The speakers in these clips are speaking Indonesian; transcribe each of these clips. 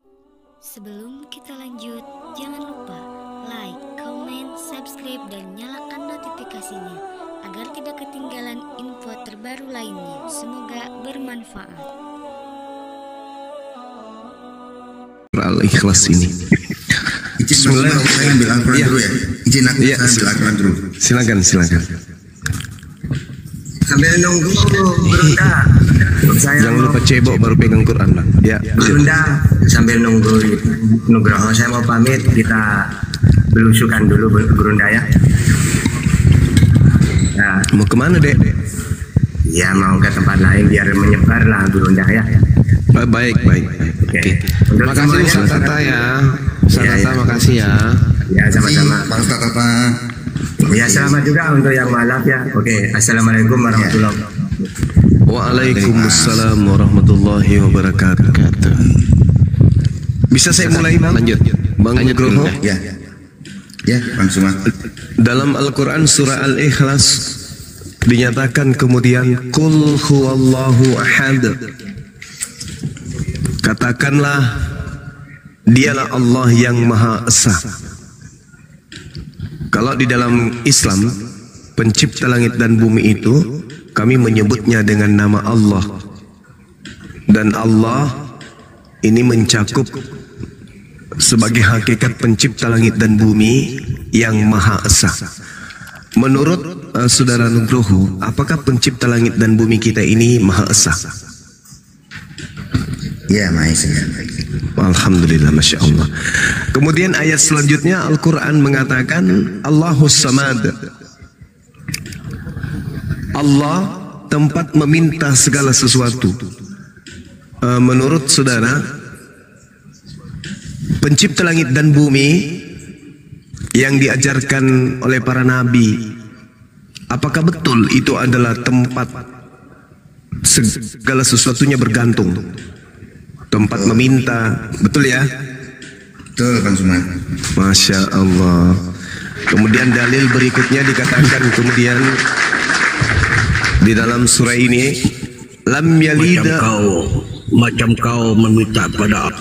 Sebelum kita lanjut, jangan lupa like, comment, subscribe, dan nyalakan notifikasinya agar tidak ketinggalan info terbaru lainnya. Semoga bermanfaat. Al-Ikhlas ini. Bismillahirrahmanirrahim. Saya ambil Al-Quran dulu ya. Izin aku saya ambil Al-Quran dulu. Silakan. Sambil nunggu berunda. Jangan lupa cebok baru pegang Quran, Bang. Ya. Berunda sambil nunggu Nugroho. Saya mau pamit, kita belusukan dulu berunda ya. Nah, Mau kemana, Dek? ya mau ke tempat lain biar menyebar lah berunda ya. Baik. Oke. Makasih Ustaz Tata ya. Ustaz Tata makasih ya. Ya sama-sama. Pak Ustaz apa? Ya selamat juga untuk yang malaf ya. Oke. Assalamualaikum warahmatullahi wabarakatuh. Waalaikumsalam warahmatullahi wabarakatuh. Bisa saya mulai, Bang? Lanjut. Bang Nugroho. Ya. Ya, Bang Suma. Dalam Al-Quran surah Al-Ikhlas dinyatakan kemudian Qul huwallahu ahad. Katakanlah dialah Allah yang Maha Esa. Kalau di dalam Islam pencipta langit dan bumi itu kami menyebutnya dengan nama Allah. Dan Allah ini mencakup sebagai hakikat pencipta langit dan bumi yang Maha Esa. Menurut Saudara Nugroho, apakah pencipta langit dan bumi kita ini Maha Esa? Ya, Maha Esa. Alhamdulillah, Masya Allah. Kemudian ayat selanjutnya Al-Quran mengatakan Allahus Samad. Allah tempat meminta segala sesuatu. Menurut saudara, pencipta langit dan bumi yang diajarkan oleh para nabi, apakah betul itu adalah tempat segala sesuatunya bergantung? Tempat meminta, betul ya? Betul, Bang Suma. Masya Allah. Kemudian dalil berikutnya dikatakan kemudian di dalam surah ini, lam yalida macam kau meminta pada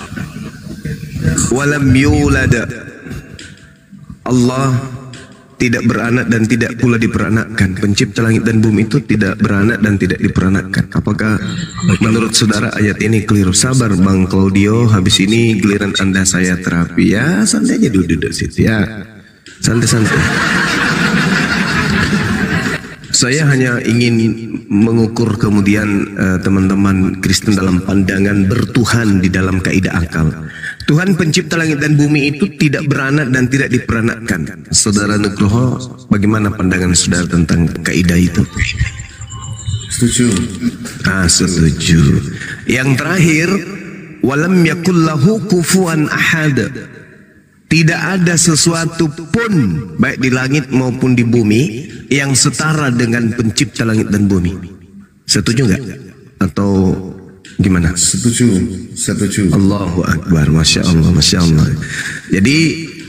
walam yulada. Allah tidak beranak dan tidak pula diperanakkan. Pencipta langit dan bumi itu tidak beranak dan tidak diperanakkan. Apakah menurut saudara ayat ini keliru? Sabar Bang Claudio, habis ini giliran Anda saya terapi ya. Santai aja duduk situ ya. Santai. Saya hanya ingin mengukur kemudian teman-teman Kristen dalam pandangan bertuhan di dalam kaidah akal. Tuhan pencipta langit dan bumi itu tidak beranak dan tidak diperanakkan. Saudara Nugroho, bagaimana pandangan saudara tentang kaidah itu? Setuju. Setuju. Yang terakhir, walam yakullahu kufuwan ahad. Tidak ada sesuatu pun baik di langit maupun di bumi yang setara dengan pencipta langit dan bumi. Setuju nggak? Atau gimana? Setuju. Allahu Akbar, Masya Allah. Jadi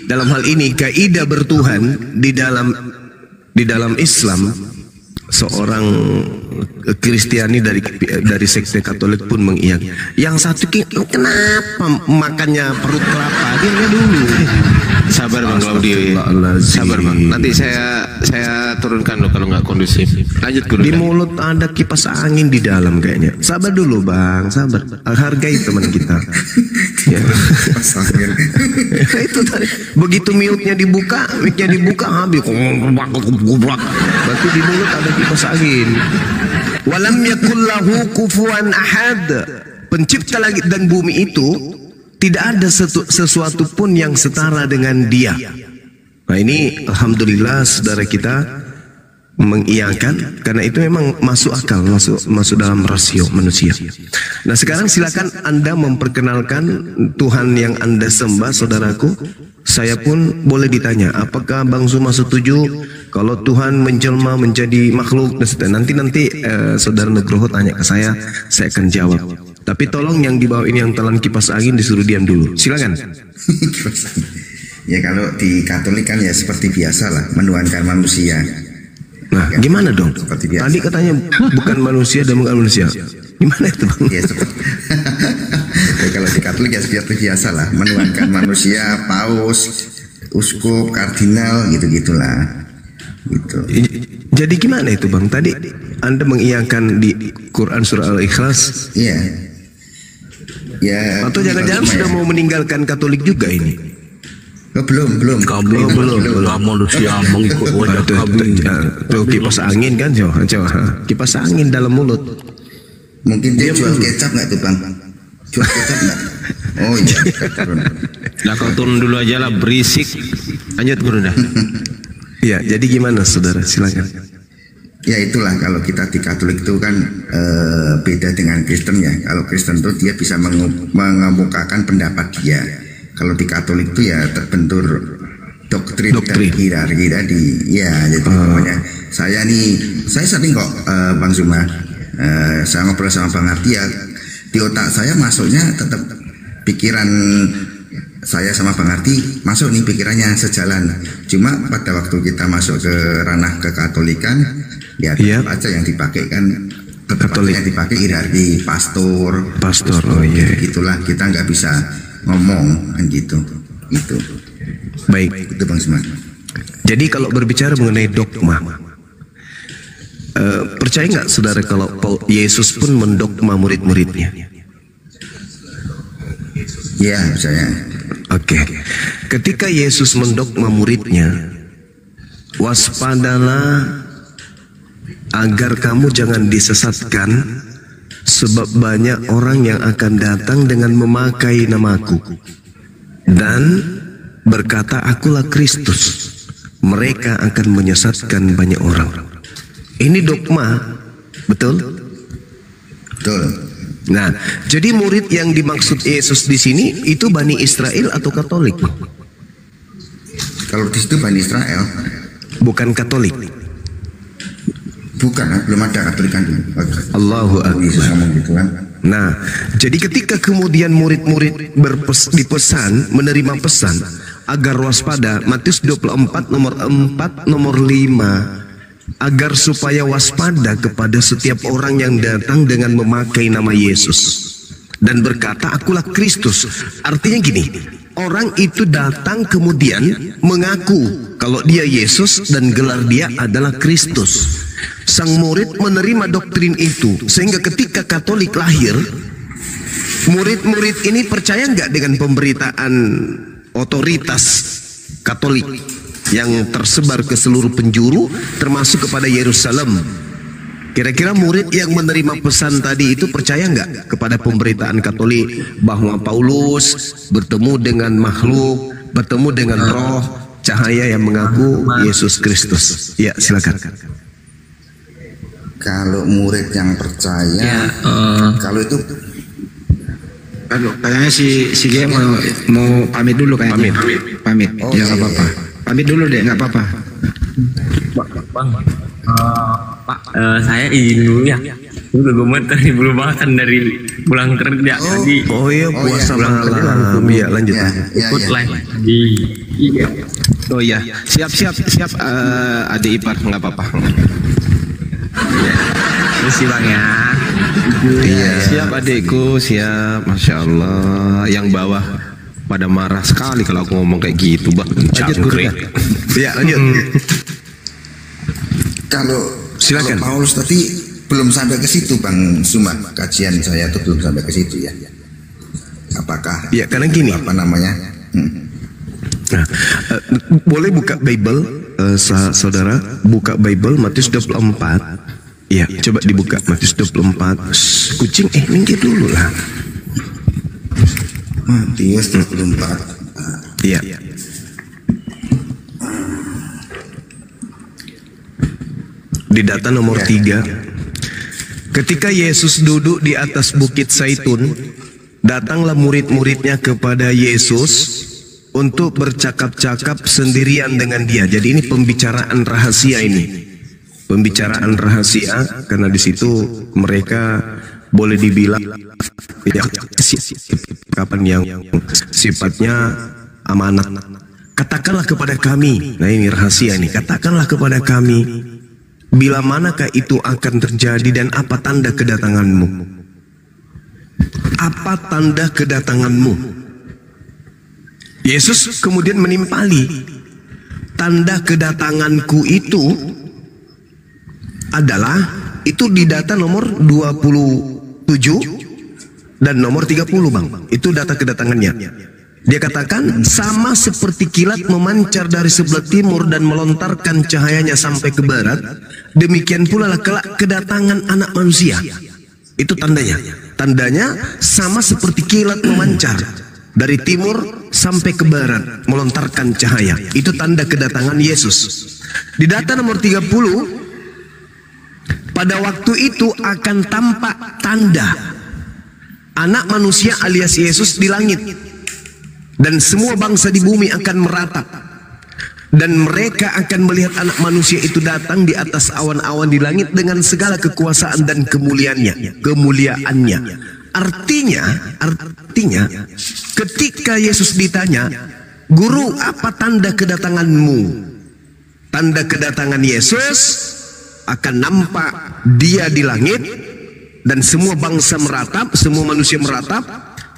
dalam hal ini kaidah bertuhan di dalam Islam, seorang Kristiani dari sekte Katolik pun mengiyakan. Yang satu kenapa makannya perut kelapa? Dia dulu. Sabar Bang Claudio. Sabar Bang. Nanti saya turunkan loh kalau nggak kondusif. Lanjut dulu. Di mulut ada kipas angin di dalam kayaknya. Sabar dulu Bang, sabar. Hargai teman kita. Ya. Itu tadi. Begitu mic-nya dibuka habis. Berarti di mulut ada kipas angin. Walam yakul lahu kufuwan ahad. Pencipta langit dan bumi itu tidak ada sesuatu pun yang setara dengan dia. Nah ini alhamdulillah saudara kita mengiyakan, karena itu memang masuk akal, masuk dalam rasio manusia. Nah sekarang silakan Anda memperkenalkan Tuhan yang Anda sembah, saudaraku. Saya pun boleh ditanya, apakah Bang Suma setuju kalau Tuhan menjelma menjadi makhluk? Nanti saudara Nugroho tanya ke saya akan jawab. Tapi tolong yang di bawah ini yang telan kipas angin disuruh diam dulu. Silakan. Ya kalau di Katolik kan ya seperti biasa lah, menuhankan manusia. Nah, gimana dong? Seperti biasa. Tadi katanya bukan manusia dan bukan manusia. Gimana itu Bang? Ya, seperti. Ya, kalau di Katolik Katolik ya seperti biasa lah, menuhankan manusia, paus, uskup, kardinal, gitu-gitulah. Gitu. Jadi gimana itu Bang? Tadi Anda mengiyakan di Quran surah Al-Ikhlas? Iya. Ya. Atau jangan-jangan sudah mau meninggalkan Katolik juga ini? Oh, belum. Kamu manusia mengikut wajah kami. Tuh kipas angin kan, coba kipas angin dalam mulut. Mungkin dia jual kecap nggak tuh Bang? Jual kecap nggak? Oh iya. Lah kau turun dulu aja lah, berisik. Lanjut guru dah. Ya, jadi gimana saudara? Silakan. Ya itulah, kalau kita di Katolik itu kan beda dengan Kristen ya. Kalau Kristen itu dia bisa mengemukakan pendapat dia. Kalau di Katolik itu ya terbentur doktrin. Dan hierarki tadi. Ya, jadi namanya saya sering kok Bang Zuma, saya ngobrol sama Bang Arti ya, di otak saya masuknya tetap pikiran saya sama Bang Arti masuk nih pikirannya sejalan. Cuma pada waktu kita masuk ke ranah kekatolikan ya tetap aja yang dipakai kan Katolik, yang dipakai hierarki pastor. Oh iya. Gitulah, kita nggak bisa ngomong kan gitu. Itu. Baik. Itu Bang Zuma. Jadi kalau berbicara mengenai dogma, percaya nggak saudara kalau Yesus pun mendogma murid-muridnya? Ya, percaya. Oke. Ketika Yesus mendogma muridnya, waspadalah agar kamu jangan disesatkan, sebab banyak orang yang akan datang dengan memakai namaku dan berkata akulah Kristus. Mereka akan menyesatkan banyak orang. Ini dogma, betul? Betul. Nah, jadi murid yang dimaksud Yesus di sini itu Bani Israel atau Katolik? Kalau di situ Bani Israel. Bukan Katolik. Bukan, belum ada Katolikan dulu. Allahu Yesus Akbar. ngomong gitu kan. Nah, jadi ketika kemudian murid-murid dipesan, menerima pesan agar waspada, Matius 24 nomor 4 nomor 5, agar supaya waspada kepada setiap orang yang datang dengan memakai nama Yesus dan berkata akulah Kristus. Artinya gini, orang itu datang kemudian mengaku kalau dia Yesus dan gelar dia adalah Kristus. Sang murid menerima doktrin itu, sehingga ketika Katolik lahir, murid-murid ini percaya nggak dengan pemberitaan otoritas Katolik yang tersebar ke seluruh penjuru, termasuk kepada Yerusalem? Kira-kira murid yang menerima pesan tadi itu percaya nggak kepada pemberitaan Katolik bahwa Paulus bertemu dengan makhluk, bertemu dengan roh cahaya yang mengaku Yesus Kristus? Ya, silakan. Kalau murid yang percaya, kalau itu kayaknya si G mau pamit dulu kayaknya. Pamit. Oh, Ya nggak apa-apa. Pamit dulu deh, nggak apa-apa. Bang, Pak, saya izin dulu ya. Ini gue gemeter nih, belum makan dari pulang kerja. Jadi iya, puasa malam. Iya, lanjut. ikut live di IG. Oh iya, siap adik ipar, nggak apa-apa. Terus Bang ya. Iya, siap adikku, siap. Masya Allah, yang bawah pada marah sekali kalau aku ngomong kayak gitu, Bang. Cangkrik. Ya, lanjut. Silakan. Kalau Paulus tadi belum sampai ke situ Bang Zuma, kajian saya itu belum sampai ke situ ya. Apakah? Ya, karena gini. Apa namanya? Nah, boleh buka Bible, saudara, buka Bible Matius 24. Ya, coba dibuka Matius 24. Kucing, minggir dulu lah. Matius 24. Iya. Di data nomor 3, ketika Yesus duduk di atas bukit Zaitun, datanglah murid-muridnya kepada Yesus untuk bercakap-cakap sendirian dengan dia. Jadi ini pembicaraan rahasia ini. Pembicaraan rahasia karena di situ mereka boleh dibilang ya, kapan yang sifatnya amanat. Katakanlah kepada kami. Nah, ini rahasia ini. Katakanlah kepada kami, bila manakah itu akan terjadi dan apa tanda kedatanganmu? apa tanda kedatanganmu? Yesus kemudian menimpali, tanda kedatanganku itu adalah, itu di data nomor 27 dan nomor 30 bang, itu data kedatangannya. Dia katakan sama seperti kilat memancar dari sebelah timur dan melontarkan cahayanya sampai ke barat, demikian pula lah kelak kedatangan anak manusia. Itu tandanya. Tandanya sama seperti kilat memancar dari timur sampai ke barat, melontarkan cahaya. Itu tanda kedatangan Yesus. Di data nomor 30, pada waktu itu akan tampak tanda anak manusia alias Yesus di langit, dan semua bangsa di bumi akan meratap, dan mereka akan melihat anak manusia itu datang di atas awan-awan di langit dengan segala kekuasaan dan kemuliaannya. Artinya ketika Yesus ditanya, "Guru, apa tanda kedatanganmu?" Tanda kedatangan Yesus akan nampak dia di langit, dan semua bangsa meratap, semua manusia meratap,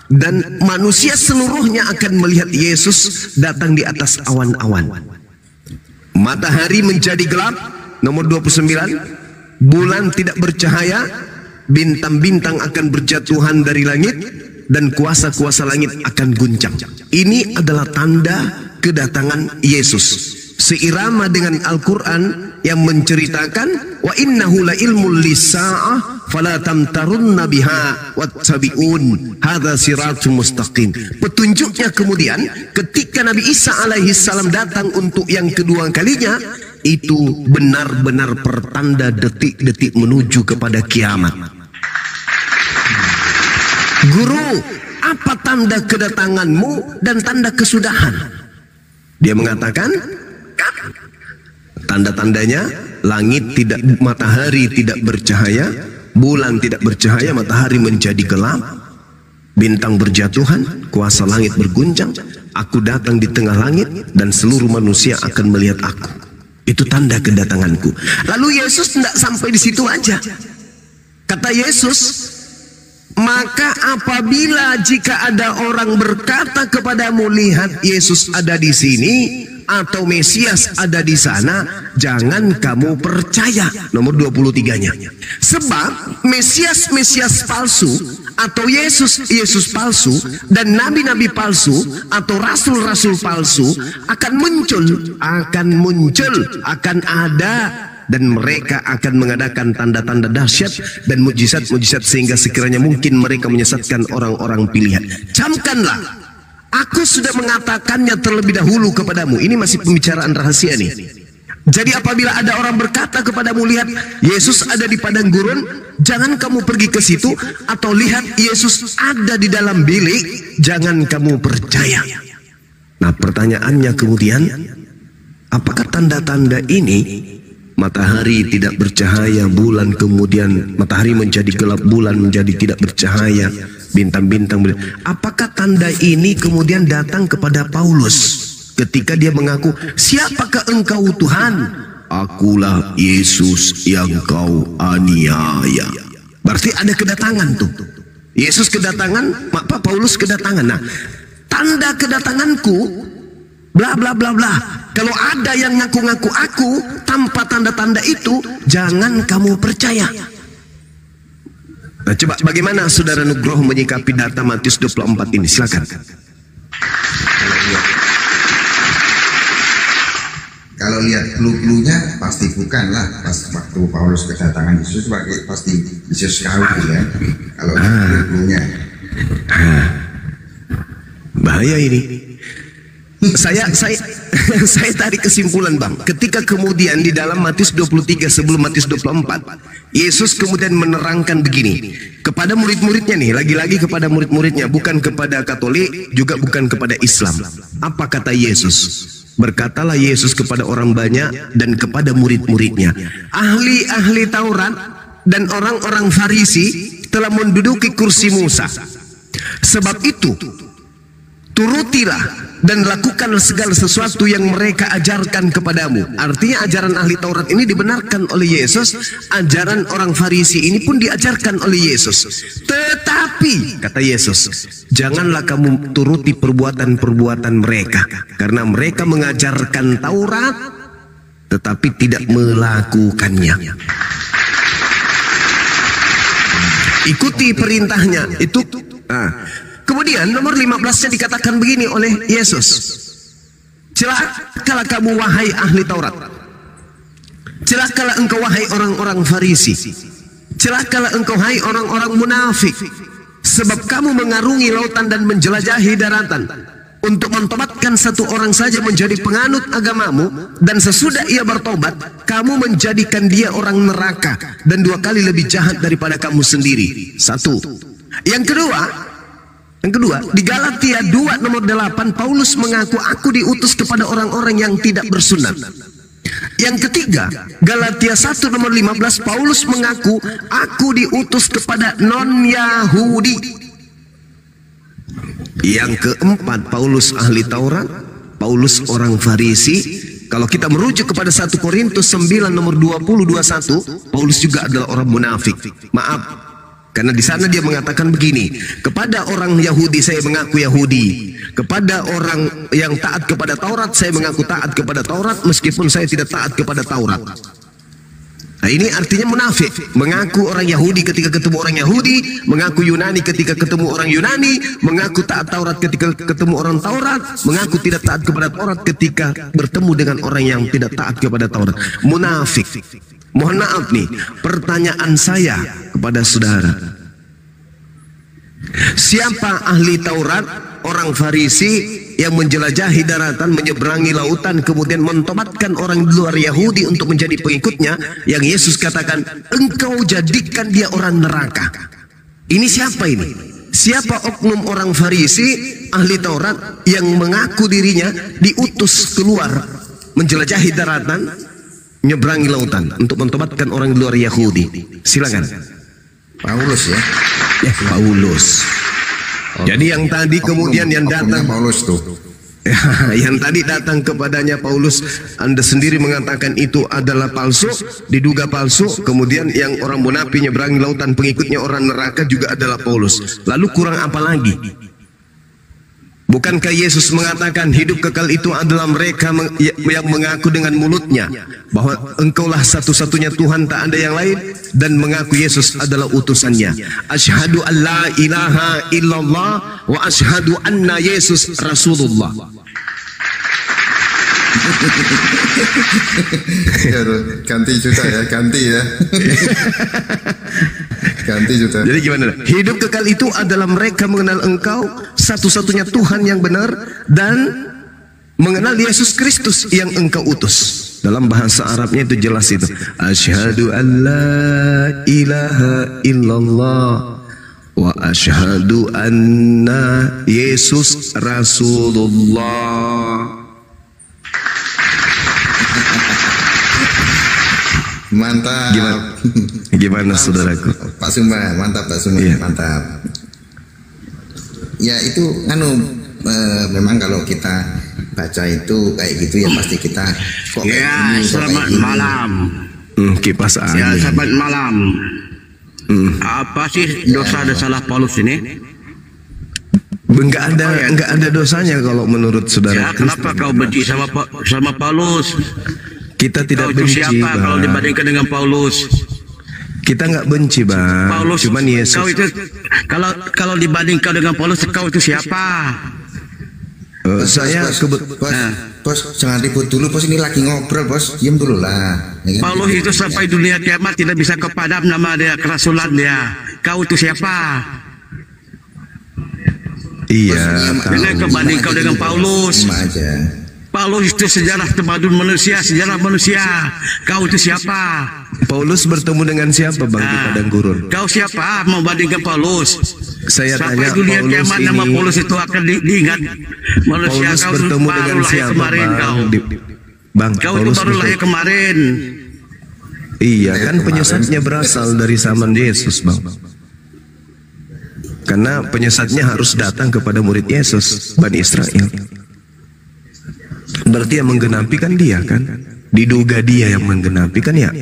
dan manusia seluruhnya akan melihat Yesus datang di atas awan-awan. Matahari menjadi gelap, nomor 29, bulan tidak bercahaya, bintang-bintang akan berjatuhan dari langit, dan kuasa-kuasa langit akan guncang. Ini adalah tanda kedatangan Yesus. Seirama dengan Al-Quran yang menceritakan, wa innahu la ilmul lisa'ah fala tamtarunna biha wattabi'un hadza siratul mustaqim. Petunjuknya kemudian ketika Nabi Isa alaihi salam datang untuk yang kedua kalinya, itu benar-benar pertanda detik-detik menuju kepada kiamat. Guru, apa tanda kedatanganmu dan tanda kesudahan? Dia mengatakan, tanda-tandanya langit tidak, matahari tidak bercahaya, bulan tidak bercahaya, matahari menjadi gelap, bintang berjatuhan, kuasa langit berguncang, aku datang di tengah langit dan seluruh manusia akan melihat aku. Itu tanda kedatanganku. Lalu Yesus tidak sampai di situ aja. Kata Yesus, maka apabila jika ada orang berkata kepadamu, lihat Yesus ada di sini, atau Mesias ada di sana, jangan kamu percaya. Nomor 23-nya. Sebab Mesias palsu atau Yesus palsu dan nabi-nabi palsu atau rasul-rasul palsu akan muncul, akan ada, dan mereka akan mengadakan tanda-tanda dahsyat dan mujizat-mujizat sehingga sekiranya mungkin mereka menyesatkan orang-orang pilihan. Camkanlah, aku sudah mengatakannya terlebih dahulu kepadamu. Ini masih pembicaraan rahasia nih. Jadi apabila ada orang berkata kepadamu, lihat Yesus ada di padang gurun, jangan kamu pergi ke situ, atau lihat Yesus ada di dalam bilik, jangan kamu percaya. Nah, pertanyaannya kemudian, apakah tanda-tanda ini, matahari tidak bercahaya, bulan kemudian matahari menjadi gelap, bulan menjadi tidak bercahaya, bintang-bintang, apakah tanda ini kemudian datang kepada Paulus ketika dia mengaku, siapakah engkau Tuhan? Akulah Yesus yang kau aniaya. Berarti ada kedatangan tuh. Yesus kedatangan, maka Paulus kedatangan. Nah, tanda kedatanganku bla bla bla bla. Kalau ada yang ngaku-ngaku aku tanpa tanda-tanda itu, jangan kamu percaya. Nah, coba bagaimana Saudara Nugroho menyikapi data Matius 24 ini? Silakan. Kalau lihat clue-cluenya pasti bukan lah. Pas waktu Paulus kedatangan Yesus, pasti Yesus kau ya. Kalau clue-cluenya. Bahaya ini. Saya tarik kesimpulan, Bang. Ketika kemudian di dalam Matius 23 sebelum Matius 24, Yesus kemudian menerangkan begini kepada murid-muridnya nih, lagi-lagi kepada murid-muridnya, bukan kepada Katolik, juga bukan kepada Islam. Apa kata Yesus? Berkatalah Yesus kepada orang banyak dan kepada murid-muridnya, ahli-ahli Taurat dan orang-orang Farisi telah menduduki kursi Musa. Sebab itu turutilah dan lakukan segala sesuatu yang mereka ajarkan kepadamu. Artinya ajaran ahli Taurat ini dibenarkan oleh Yesus, ajaran orang Farisi ini pun diajarkan oleh Yesus. Tetapi Tetapi kata Yesus, janganlah kamu turuti perbuatan-perbuatan mereka, karena mereka mengajarkan Taurat tetapi tidak melakukannya. Ikuti perintahnya itu. Kemudian nomor 15-nya dikatakan begini oleh Yesus. Celakalah kamu wahai ahli Taurat. Celakalah engkau wahai orang-orang Farisi. Celakalah engkau hai orang-orang munafik. Sebab kamu mengarungi lautan dan menjelajahi daratan untuk mentobatkan satu orang saja menjadi penganut agamamu, dan sesudah ia bertobat kamu menjadikan dia orang neraka dan 2 kali lebih jahat daripada kamu sendiri. Satu. Yang kedua, di Galatia 2 nomor 8 Paulus mengaku, aku diutus kepada orang-orang yang tidak bersunat. Yang ketiga, Galatia 1 nomor 15 Paulus mengaku, aku diutus kepada non-Yahudi. Yang keempat, Paulus ahli Taurat, Paulus orang Farisi. Kalau kita merujuk kepada 1 Korintus 9 nomor 20-21, Paulus juga adalah orang munafik. Maaf, karena di sana dia mengatakan begini, kepada orang Yahudi saya mengaku Yahudi, kepada orang yang taat kepada Taurat saya mengaku taat kepada Taurat meskipun saya tidak taat kepada Taurat. Nah, ini artinya munafik, mengaku orang Yahudi ketika ketemu orang Yahudi, mengaku Yunani ketika ketemu orang Yunani, mengaku taat Taurat ketika ketemu orang Taurat, mengaku tidak taat kepada Taurat ketika bertemu dengan orang yang tidak taat kepada Taurat. Munafik. Mohon maaf nih, pertanyaan saya kepada saudara, siapa ahli Taurat, orang Farisi yang menjelajahi daratan, menyeberangi lautan, kemudian mentobatkan orang di luar Yahudi untuk menjadi pengikutnya, yang Yesus katakan, engkau jadikan dia orang neraka. Ini siapa ini? Siapa oknum orang Farisi, ahli Taurat, yang mengaku dirinya diutus keluar menjelajahi daratan, menyeberangi lautan untuk mentobatkan orang di luar Yahudi? Silakan. Paulus ya. Ya, Paulus. Jadi yang tadi kemudian yang datang Paulus tuh. Yang tadi datang kepadanya Paulus, Anda sendiri mengatakan itu adalah palsu, diduga palsu. Kemudian yang orang munafik nyeberangi lautan pengikutnya orang neraka juga adalah Paulus. Lalu kurang apa lagi? Bukankah Yesus mengatakan hidup kekal itu adalah mereka yang mengaku dengan mulutnya bahwa engkaulah satu-satunya Tuhan, tak ada yang lain, dan mengaku Yesus adalah utusannya. Asyhadu an la ilaha illallah wa asyhadu anna Yesus Rasulullah. Ganti juga ya, ganti ya. Ganti juga. Jadi gimana? Hidup kekal itu adalah mereka mengenal engkau satu-satunya Tuhan yang benar dan mengenal Yesus Kristus yang engkau utus. Dalam bahasa Arabnya itu jelas itu. Asyhadu an la ilaha illallah wa asyhadu anna Yesus Rasulullah. Mantap. Gimana saudaraku? Pak Sumba, mantap Pak Sumba, iya. Mantap. Ya itu memang kalau kita baca itu kayak gitu ya pasti kita kok ya ini, selamat malam. Kipas angin. Ya selamat malam. Apa sih dosa dan salah Paulus ini? Enggak ada dosanya kalau menurut saudara. Ya, kenapa kau benci sama Paulus? Kita tidak kau benci, siapa Bang. Kalau dibandingkan dengan Paulus? Kita nggak benci, Bang. Paulus, cuman Yesus. Kau itu kalau dibandingkan dengan Paulus, kau itu siapa? Saya bos, jangan ribut dulu, bos, ini lagi ngobrol, bos, diam dulu lah. Ya, Paulus itu sampai dunia kiamat tidak bisa kepadam nama dia, kerasulan dia. Kau itu siapa? Iya. Jangan kebanding kau dengan Paulus. Paulus itu sejarah temadun manusia, sejarah manusia. Kau itu siapa? Paulus bertemu dengan siapa, Bang, di padang gurun? Kau siapa membandingkan Paulus? Saya sampai tanya, dunia Paulus kiamat ini, nama Paulus itu akan diingat manusia. Paulus Kau bertemu baru dengan lahir siapa, kemarin, Bang? kau. Bang, Kau Paulus itu baru lahir kemarin. Iya, kan penyesatnya berasal dari zaman Yesus, Bang. Karena penyesatnya harus datang kepada murid Yesus, Bani Israel. Berarti yang menggenapi kan dia kan? Diduga dia yang menggenapi kan ya?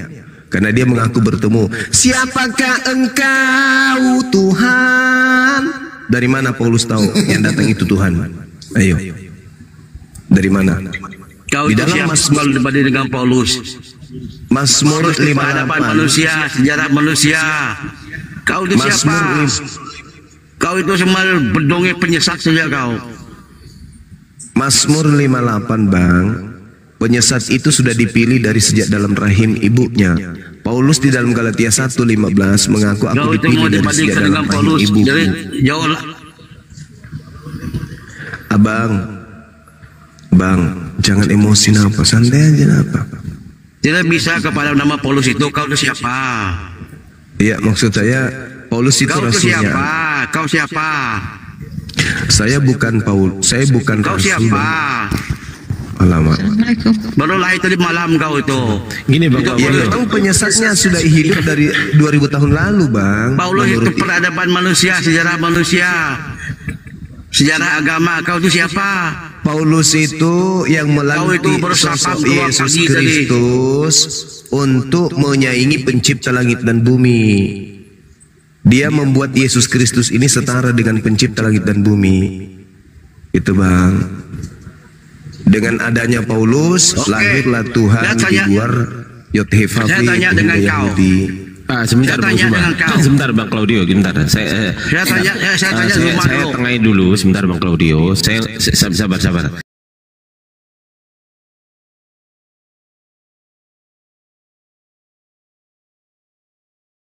Karena dia mengaku bertemu, siapakah engkau Tuhan? Dari mana Paulus tahu yang datang itu Tuhan? Ayo. Dari mana? Kau Di itu dalam siapa Mazmur dibanding dengan Paulus? Mazmur Paulus di peradaban 58. manusia, sejarah manusia. Kau itu siapa? Kau itu semua berdongeng penyesat saja kau. Mazmur 58 Bang. Penyesat itu sudah dipilih dari sejak dalam rahim ibunya. Paulus di dalam Galatia 1:15 mengaku Kau aku itu mau dipilih dari sejak dibandingkan dalam dengan rahim Paulus. ibuku. Jadi jauhlah. Bang, jangan emosi napa, santai aja napa. Tidak bisa kepada nama Paulus itu. Kau itu siapa? Iya, maksud saya Paulus itu Kau itu rasulnya. siapa? Kau siapa? Saya bukan Paul, saya bukan Kau rasul. siapa? Bang. Alamak. Baru lahir tadi malam kau itu. Gini Bang, Itu Ya memang penyesatnya sudah hidup dari 2000 tahun lalu Bang. Paulus itu Menurut peradaban manusia, sejarah manusia, sejarah agama. Kau itu siapa? Paulus itu yang Kau itu melantik baru sosok sapam keluar Yesus pagi tadi. Kristus untuk menyaingi pencipta langit dan bumi. Dia membuat Yesus Kristus ini setara dengan pencipta langit dan bumi. Itu Bang. Dengan adanya Paulus, Oke. lahirlah Tuhan Saya di tanya- luar Yod-Heh-Vav-He, Saya tanya dengan Yahudi. kau. Sebentar Saya Bang tanya Zuma. dengan kau. Sebentar Bang Claudio, sebentar. Saya Saya tanya Zuma saya dulu. tengahin dulu sebentar Bang Claudio. Saya sabar.